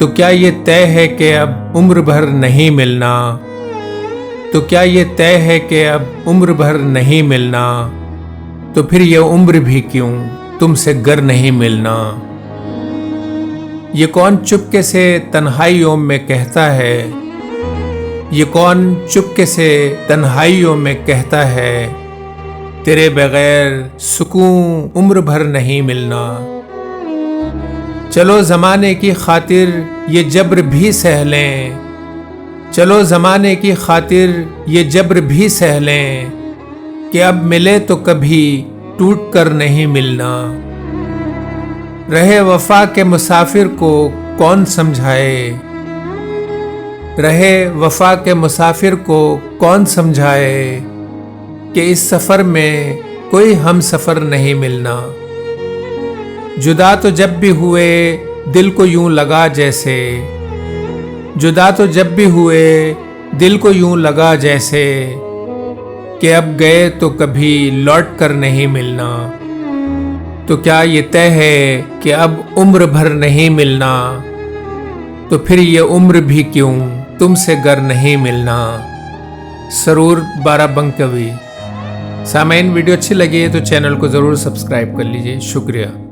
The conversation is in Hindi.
तो क्या ये तय है कि अब उम्र भर नहीं मिलना? तो क्या ये तय है कि अब उम्र भर नहीं मिलना? तो फिर ये उम्र भी क्यों तुमसे गर नहीं मिलना? ये कौन चुपके से तन्हाइयों में कहता है? ये कौन चुपके से तन्हाइयों में कहता है, तेरे बगैर सुकून उम्र भर नहीं मिलना? चलो ज़माने की खातिर ये जब्र भी सह लें, चलो ज़माने की खातिर ये जब्र भी सह लें, कि अब मिले तो कभी टूट कर नहीं मिलना। रहे वफा के मुसाफिर को कौन समझाए, रहे वफा के मुसाफिर को कौन समझाए, कि इस सफ़र में कोई हम सफ़र नहीं मिलना। जुदा तो जब भी हुए दिल को यूं लगा जैसे, जुदा तो जब भी हुए दिल को यूं लगा जैसे, कि अब गए तो कभी लौट कर नहीं मिलना। तो क्या ये तय है कि अब उम्र भर नहीं मिलना? तो फिर ये उम्र भी क्यों तुमसे गर नहीं मिलना। सरूर बाराबंकी। सामाइन वीडियो अच्छी लगी है तो चैनल को ज़रूर सब्सक्राइब कर लीजिए। शुक्रिया।